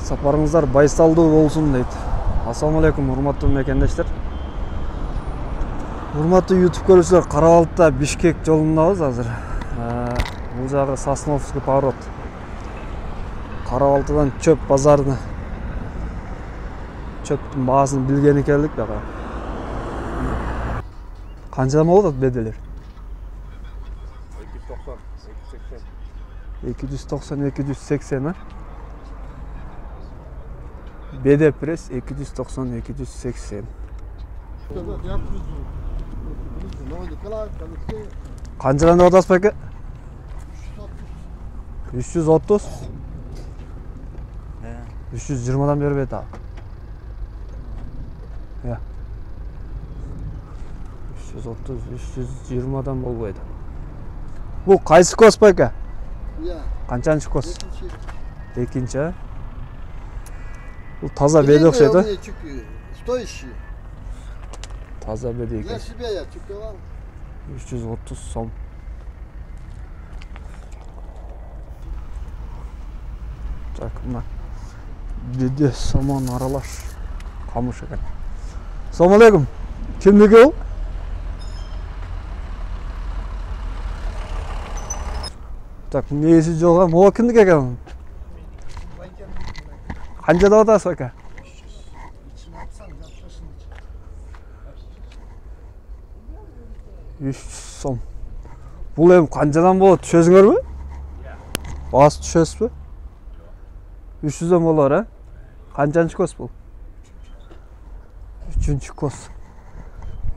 Сапарыңыздар байсалдуу болсун дейт. Ассаламу алейкум, урматтуу мекендештер. Урматтуу YouTube көрүүчүлөр, Карабалта Бишкек жолундабыз азыр. Бул жагы Сосновский поворот. Карабалтадан чөп базарына чөптүн баасын билгени келдик бага. Канчадан болот беделер? 290-280. Беде пресс 290-280. Канчадан деп атасыз беке? 330. 320'dan бербейт ал. Я. 330, 320'dan болбойт. Бул кайсы кос беке? Канчанчы кос? Экинчи. Бул таза беде окшойт, да? Стоящий. Таза беде экен. Для себя я чуковал. 330 сом. Так, мына беде саман аралаш камыш экен. Ассаламу алейкум. Кимдики бул? Так, несі жоға? Мола кімдік екен? Қанша да отасы бәке? 300 сом. Бұл ем қаншадан болады? Түшесіңер бі? Басы түшесіз бі? 300'dan болар, ә? Қаншаншы кос бұл? 3-ші кос.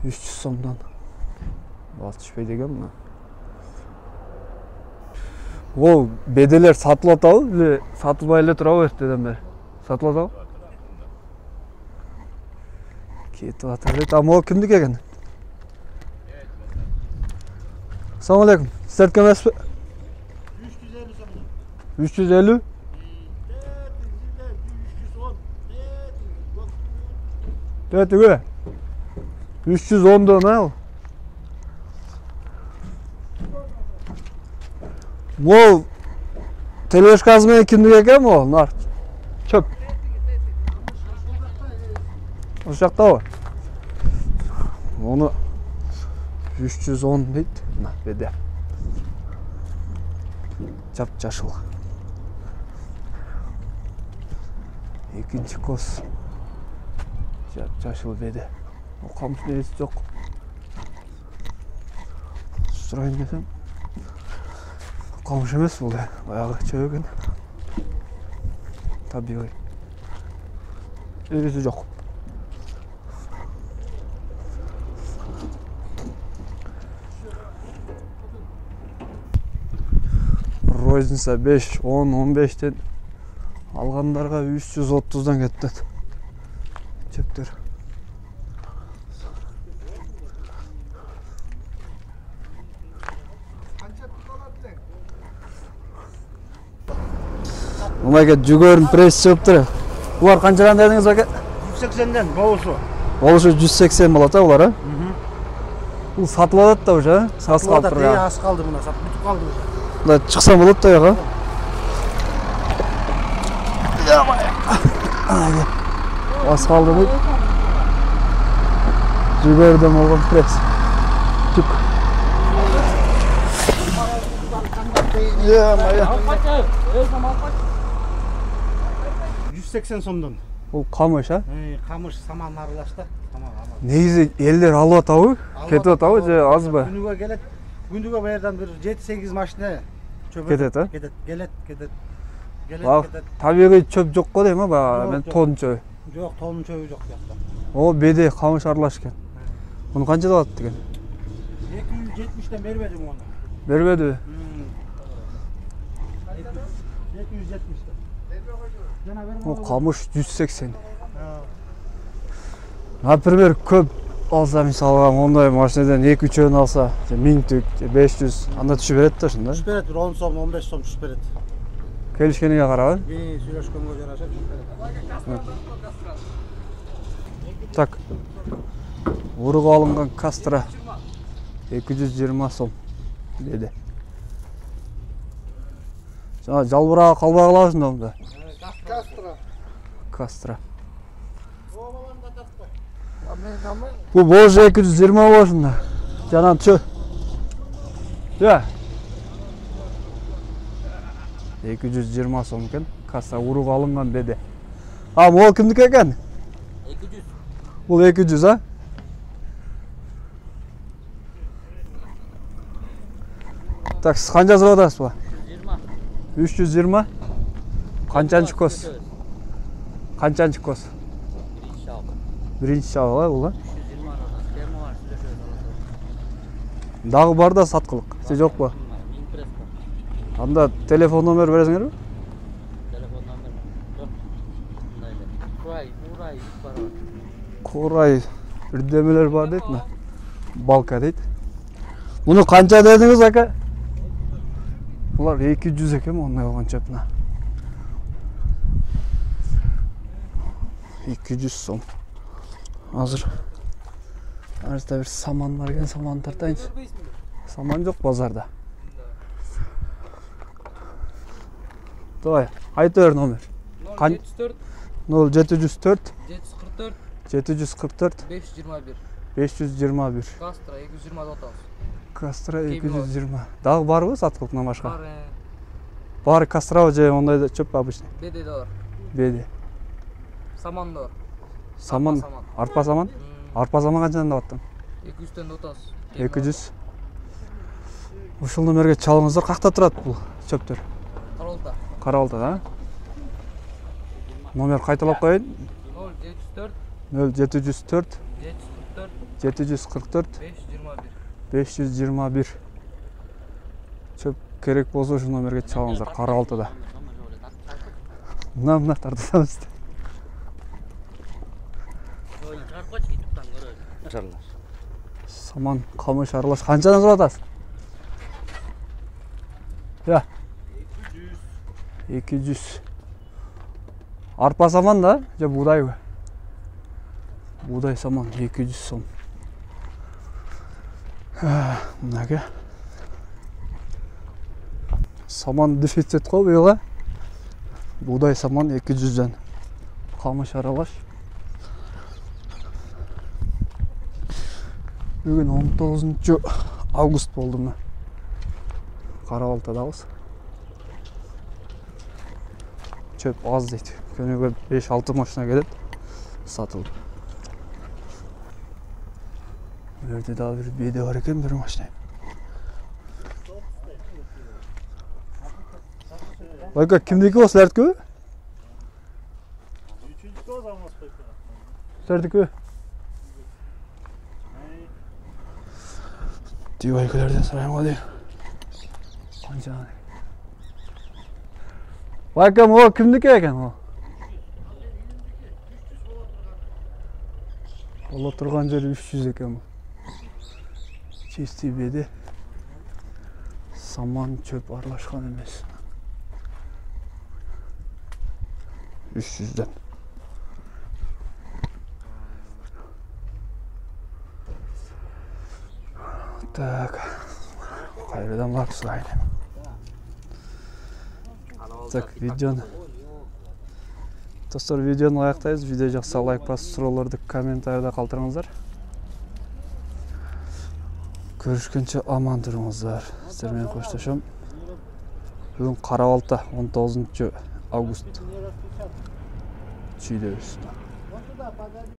300 сомдан. Басы түшпейді екен мұна. Ол беделер сатылып атабы, или сатылбай эле тура ертеден бери? Сатылып атабы? Кетип атыр дейт. А могу кимдики экен? Ассаламу алейкум. Сиздердики эмеспи? 350. 350? Тетиги. 310'dan ал. Мол телешкасы менен кимдики экен могу? Нар чөп. Ошол жактабы? Ону 310 дейт. Мына беде. Жап-жашыл. Экинчи кос. Жап-жашыл беде. Камыш нерси жок. Сурайын десем. Камыш емес бұл, баяғы чөйген. Табиғи. Ересі жоқ. Розница 5, 10, 15'ten алғандарға 330'dan кетті. Чөптер. Мынайга жүгөрүн пресс чыгып тур. Булар канчадан дедиңиз беке? 180'den болушу. Болушу 180 болот, а булар, а? Бул сатылып атат да уже, а? Сас калып тур. Аз калды мына, сатып бүтүп калды уже. Мына чыкса болот да яга. Аз калды дейт. Жүгөрдөн болгон пресс. Чүк. 180 сомдон. Бул камыш, а? Камыш саман аралашта. Негизи элдер алып атабы? Кетип атабы же азбы? Күнүгө келет. Күнүгө баярдан бир 7-8 машина чөп кетет, а? Кетет. Табигый чөп жок го дейм, а? Мен тоон чөп. Жок, тоонун чөбү жок бuyakta. О, беде камыш аралаш экен. Муну канчадан алат деген? 270'den бербедим onu. Бербеди? 270'den. О, камыш 180. Например, көп алса, мисалга, мондай машинадан 2-3 алса, 1000 түк, 500, анда түшүп берет да ошондо. Түшүп берет, 10 сом, 15 сом түшүп берет. Келишкениге карабы? Сүйлөшкөнгө жараша түшүп берет. Так. Уруга алынган Кастра 220 сом деди. Жана жалбырага калбай калабыз да. Кастра. Кастро. Bu boş 220 boşunda. Canan çö. Ya. 220 so'm ekan. Kassa urug' olingan bede. Ha, bu kimniki ekan? 200. Bu 200 ha? Tak, siz qancha so'radasiz bu? 320. Qanchanchi ko'z? Qanchanchi ko'z? Birinchi chog'i bu. 320 termo var, Dag'i bor-da satqiliq. Siz yo'q bu. Anda telefon nomer berasizlarmi? Telefon nomer yo'q. Bunday. Kuray var. Koray birdemeler var deydi mi? Balka deydi. Bunu qancha dediniz aka? Bular 200 ekan onday olgan chapna. 200 so'm. Hozir arzda bir saman var ekan, saman tartayınç. Saman yo'q bozorda. To'y, aytver nomer. 074 0704 744 744 521. 521. Кастро 220 отас. Кастро 220. Дагы барбы саткылыктан башка? Бар. Бар кастро же ондай чөп обычный. Беде бар. Беди. Саман бар. Саман, арпа саман? Арпа саман канчадан деп аттың? 200тен отас. 200. Ушул номерге чалыңыздар. Какта турат бул чөптөр? Каралта. Каралта, номер кайталап коеюн. 0704 0704 744 744 521. 521. Чөп керек болсо ушул номерге чалыңыздар. Каралтада. Мына тартабыз. Саман, камыш аралаш канчадан сатасыз? Ya. 200. Arpa saman da, ya buğday mı? Buğday saman 200 som. Bunlarga. Saman defitset qo'y bu yo'qa. Buğday saman 200'dan. Qamış aralash. Bugün 19 avgust bo'ldi men. Qarabалтадабыз. Çöp az deydi. Könüge 5-6 maşına gelip satıldı. Bu yerde daha bir bedi var ekan bir maşına. Bak kimdeki o sertki? Üçüncü o zaman peki. Sertki. Divaykalardan sorayım hadi. Qancha? Bakam o kimniki ekan o? Ola turgan jeri 300 ekan bu. Чистый bedi. Saman çöp aralashgan emas. 300'den. Так. Qayerdan baksayın. Так, видеоны. Достар, видеоны аяқтайбыз. Видео жақса лайк басып, сұрауларды комментарийда қалдырыңыздар. Көрішкенше аман тұрыңыздар. Сіздермен қоштасам. Бүгін Қарабалта 19 август. Чүйдебіз.